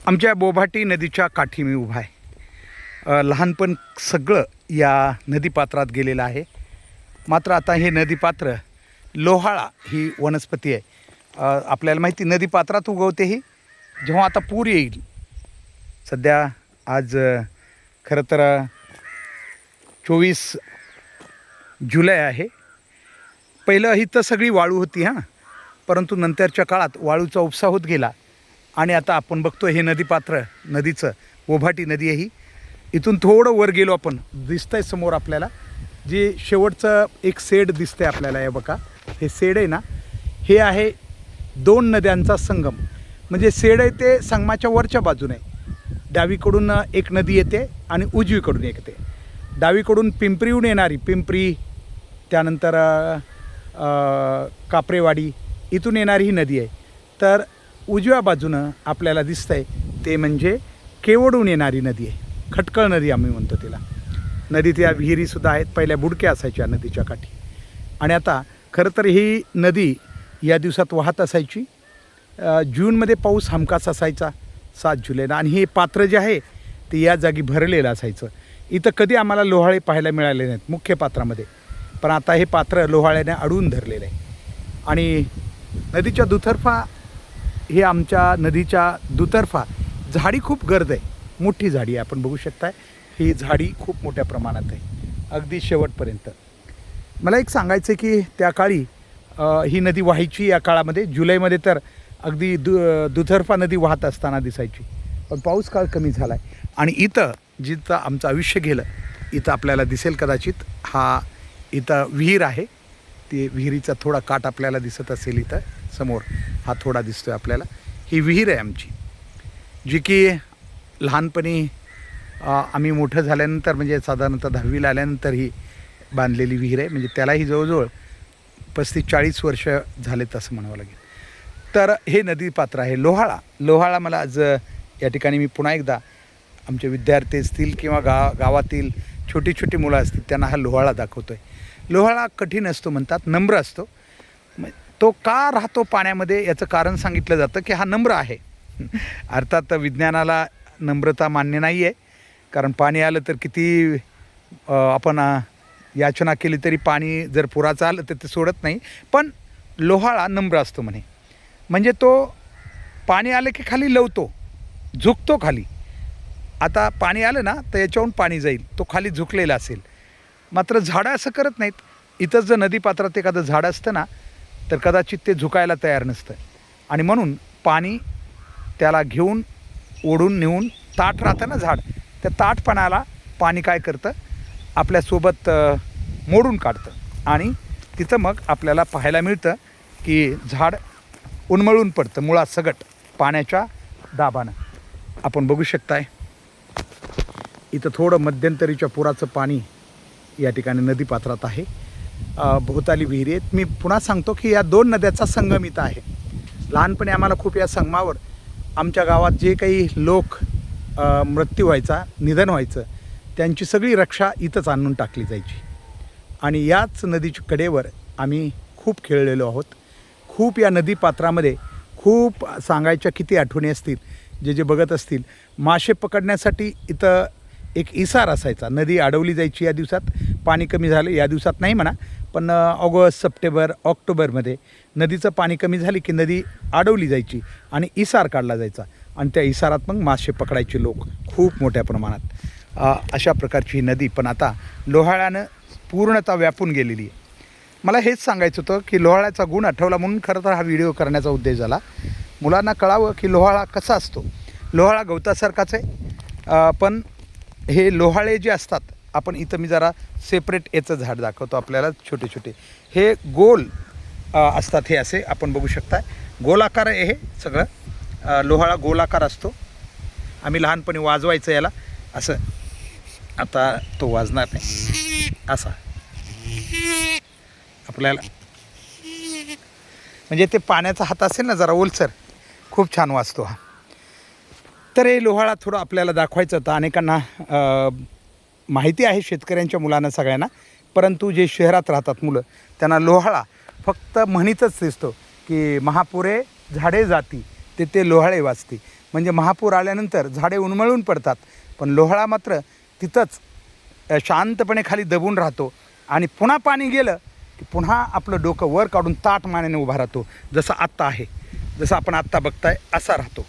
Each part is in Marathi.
आमच्या बोभाटी नदीच्या काठी मी उभा आहे. लहानपण सगळं या नदीपात्रात गेलेलं आहे. मात्र आता हे नदीपात्र लोहाळा ही वनस्पती आहे. आपल्याला माहिती नदीपात्रात उगवते ही जेव्हा आता पूर येईल. सध्या आज खरं तर 24 जुलै आहे. पहिलं ही तर सगळी वाळू होती परंतु नंतरच्या काळात वाळूचा उपसा होत गेला आणि आता आपण बघतो हे नदीपात्र नदीचं बोभाटी नदी आहे ही. इथून थोडं वर गेलो आपण दिसतंय समोर आपल्याला जे शेवटचं एक सेड दिसतंय आपल्याला. हे बघा हे सेड आहे ना, हे आहे दोन नद्यांचा संगम. म्हणजे सेड आहे ते संगमाच्या वरच्या बाजूने डावीकडून एक नदी येते आणि उजवीकडून एक येते. डावीकडून पिंपरीहून येणारी पिंपरी, त्यानंतर कापरेवाडी इथून येणारी ही नदी आहे. तर उजव्या बाजूनं आपल्याला दिसतंय ते म्हणजे केवडून येणारी नदी आहे. खटकळ नदी आम्ही म्हणतो तिला. नदीत या विहिरीसुद्धा आहेत. पहिल्या बुडक्या असायच्या नदीच्या काठी आणि आता खरं तर ही नदी या दिवसात वाहत असायची. जूनमध्ये पाऊस हमखास असायचा 7 जुलैला आणि हे पात्र जे आहे ते या जागी भरलेलं असायचं. इथं कधी आम्हाला लोहाळे पाहायला मिळाले नाहीत मुख्य पात्रामध्ये, पण आता हे पात्र लोहाळ्याने अडवून धरलेलं आहे. आणि नदीच्या दुतर्फा हे आमच्या नदीच्या दुतर्फा झाडी खूप गर्द आहे. मोठी झाडी आहे, आपण बघू शकताय. ही झाडी खूप मोठ्या प्रमाणात आहे अगदी शेवटपर्यंत. मला एक सांगायचं आहे की त्या काळी ही नदी व्हायची या काळामध्ये. जुलैमध्ये तर अगदी दुतर्फा नदी वाहत असताना दिसायची. पण पाऊस काळ कमी झाला आहे आणि इथं जिथं आमचं आयुष्य गेलं इथं आपल्याला दिसेल कदाचित इथं विहीर आहे. ती विहिरीचा थोडा काठ आपल्याला दिसत असेल. इथं समोर हा थोडा दिसतोय आपल्याला. ही विहीर आहे आमची, जी की लहानपणी आम्ही मोठं झाल्यानंतर म्हणजे साधारणतः 10वीला आल्यानंतर ही बांधलेली विहीर आहे. म्हणजे त्यालाही जवळजवळ 35-40 वर्ष झालेत असं म्हणावं लागेल. तर हे नदीपात्र आहे लोहाळा. लोहाळा मला आज या ठिकाणी मी पुन्हा एकदा आमचे विद्यार्थी असतील किंवा गावातील छोटी छोटी मुलं असतील त्यांना हा लोहाळा दाखवतो आहे. लोहाळा कठीण असतो म्हणतात, नम्र असतो. तो का राहतो पाण्यामध्ये याचं कारण सांगितलं जातं की हा नम्र आहे. अर्थात विज्ञानाला नम्रता मान्य नाही आहे, कारण पाणी आलं तर किती आपण याचना केली तरी पाणी जर पुराचं आलं तर ते सोडत नाही. पण लोहाळा नम्र असतो म्हणे. म्हणजे तो पाणी आलं की खाली लवतो, झुकतो खाली. आता पाणी आलं ना तर याच्याहून पाणी जाईल, तो खाली झुकलेला असेल. मात्र झाडं असं करत नाहीत. इथंच जर नदीपात्रात एखादं झाड असतं ना तर कदाचित ते झुकायला तयार नसतं आणि म्हणून पाणी त्याला घेऊन ओढून नेऊन ताठ राहतं ना झाड, त्या ताठपणाला पाणी काय करतं आपल्यासोबत मोडून काढतं आणि तिथं मग आपल्याला पाहायला मिळतं की झाड उन्मळून पडतं मुळासकट पाण्याच्या दाबानं. आपण बघू शकताय इथं थोडं मध्यंतरीच्या पुराचं पाणी या ठिकाणी नदीपात्रात आहे. भोवताली विहिरी आहेत. मी पुन्हा सांगतो की या दोन नद्याचा संगम इथं आहे. लहानपणी आम्हाला खूप या संगमावर आमच्या गावात जे काही लोक मृत्यू व्हायचा, निधन व्हायचं, त्यांची सगळी रक्षा इथंच आणून टाकली जायची. आणि याच नदीच्या कडेवर आम्ही खूप खेळलेलो आहोत. खूप या नदीपात्रामध्ये खूप सांगायच्या किती आठवणी असतील. जे बघत असतील, मासे पकडण्यासाठी इथं एक इसार असायचा. नदी अडवली जायची या दिवसात. पाणी कमी झालं या दिवसात नाही म्हणा, पण ऑगस्ट, सप्टेंबर, ऑक्टोबरमध्ये नदीचं पाणी कमी झाली की नदी अडवली जायची आणि इसार काढला जायचा आणि त्या इसारात मग मासे पकडायचे लोक खूप मोठ्या प्रमाणात. अशा प्रकारची ही नदी पण आता लोहाळ्यानं पूर्णतः व्यापून गेलेली आहे. मला हेच सांगायचं होतं की लोहाळ्याचा गुण आठवला म्हणून खरं तर हा व्हिडिओ करण्याचा उद्देश झाला. मुलांना कळावं की लोहाळा कसा असतो. लोहाळा गवतासारखाच आहे, पण हे लोहाळे जे असतात, आपण इथं मी जरा सेपरेट याचं झाड दाखवतो आपल्याला. छोटे छोटे हे गोल असतात. हे असे आपण बघू शकता गोलाकार आहे हे सगळं. लोहाळा गोलाकार असतो. आम्ही लहानपणी वाजवायचं याला असं. आता तो वाजणार नाही असा आपल्याला. म्हणजे ते पाण्याचा हात असेल ना जरा ओलसर, खूप छान वाजतो हा. तर हे लोहाळा थोडं आपल्याला दाखवायचं होतं. अनेकांना माहिती आहे, शेतकऱ्यांच्या मुलांना सगळ्यांना, परंतु जे शहरात राहतात मुलं त्यांना लोहाळा फक्त म्हणीतच दिसतो की महापुरे झाडे जाती ते लोहाळे वाचते. म्हणजे महापूर आल्यानंतर झाडे उन्मळून पडतात, पण लोहळा मात्र तिथंच शांतपणे खाली दबून राहतो आणि पुन्हा पाणी गेलं की पुन्हा आपलं डोकं वर काढून ताठ मानेने उभा राहतो. जसं आत्ता आहे, जसं आपण आत्ता बघताय असा राहतो.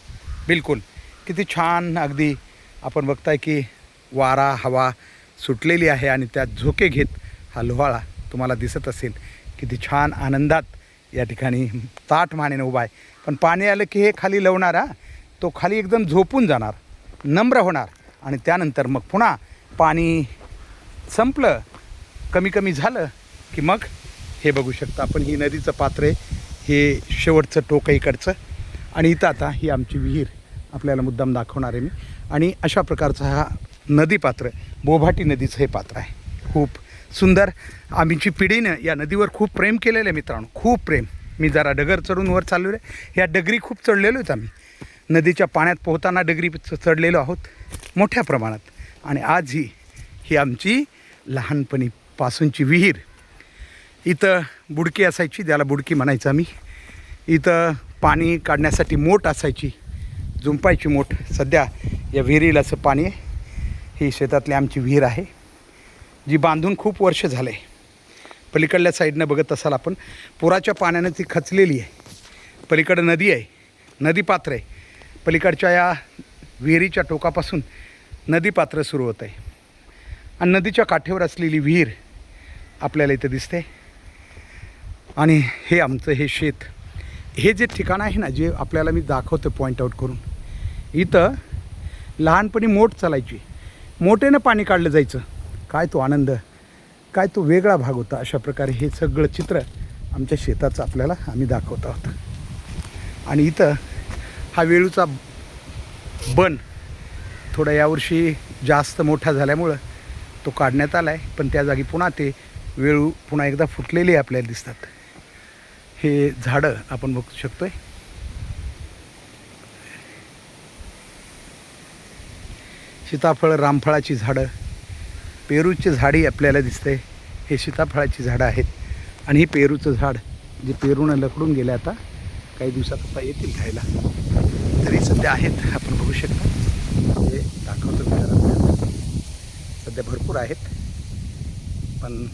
बिलकुल किती छान. अगदी आपण बघताय की वारा हवा सुटलेली आहे आणि त्यात झोके घेत हा लोहाळा तुम्हाला दिसत असेल. किती छान आनंदात या ठिकाणी ताठ मानेने उभा आहे. पण पाणी आलं की हे खाली लवणारा तो खाली एकदम झोपून जाणार, नम्र होणार आणि त्यानंतर मग पुन्हा पाणी संपलं, कमी कमी झालं की मग हे बघू शकता आपण, ही नदीचं पात्र आहे. हे शेवटचं टोक इकडचं आणि इथं आता ही आमची विहीर आपल्याला मुद्दाम दाखवणार आहे मी. आणि अशा प्रकारचा हा नदीपात्र बोभाटी नदीचं हे पात्र आहे. खूप सुंदर. आमची पिढीनं या नदीवर खूप प्रेम केलेलं आहे मित्रांनो, खूप प्रेम. मी जरा डगर चढून वर चाललेलो आहे. ह्या डगरी खूप चढलेलो आहेत आम्ही. नदीच्या पाण्यात पोहताना डगरी चढलेलो आहोत मोठ्या प्रमाणात. आणि आज ही आमची लहानपणीपासूनची विहीर. इथं बुडकी असायची, त्याला बुडकी म्हणायचं आम्ही. इथं पाणी काढण्यासाठी मोट असायची, जुंपायची मोट. सध्या या विहिरीला असं पाणी आहे. ही शेतातली आमची विहीर आहे जी बांधून खूप वर्ष झालं आहे. पलीकडल्या साईडनं बघत असाल आपण, पुराच्या पाण्यानं ती खचलेली आहे. पलीकडं नदी आहे, नदीपात्र आहे. पलीकडच्या या विहिरीच्या टोकापासून नदीपात्र सुरू होतं आहे आणि नदीच्या काठेवर असलेली विहीर आपल्याला इथं दिसते. आणि हे आमचं हे शेत, हे जे ठिकाण आहे ना, जे आपल्याला मी दाखवतो पॉईंट आऊट करून, इथं लहानपणी मोट चालायची, मोटेनं पाणी काढलं जायचं. काय तो आनंद, काय तो वेगळा भाग होता. अशा प्रकारे हे सगळं चित्र आमच्या शेताचं आपल्याला आम्ही दाखवत आहोत. आणि इथं हा वेळूचा बन थोडा यावर्षी जास्त मोठा झाल्यामुळं तो काढण्यात आला आहे, पण त्या जागी पुन्हा ते वेळू पुन्हा एकदा फुटलेले आपल्याला दिसतात. हे झाडं आपण बघू शकतो आहे, सीताफळ रामफळाची झाडं, पेरूची झाडी आपल्याला दिसते. हे सीताफळाची झाडं आहेत आणि हे पेरूचं झाड जे पेरूनं लकडून गेलं, आता काही दिवसात आता येतील खायला, तरी सध्या आहेत. आपण बघू शकता, हे दाखवतो मी जरा. सध्या भरपूर आहेत पण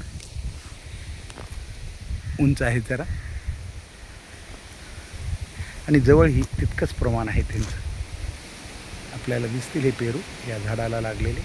उंच आहेत जरा, आणि जवळही तितकंच प्रमाण आहे त्यांचं. आपल्याला दिसतील हे पेरू या झाडाला लागलेले.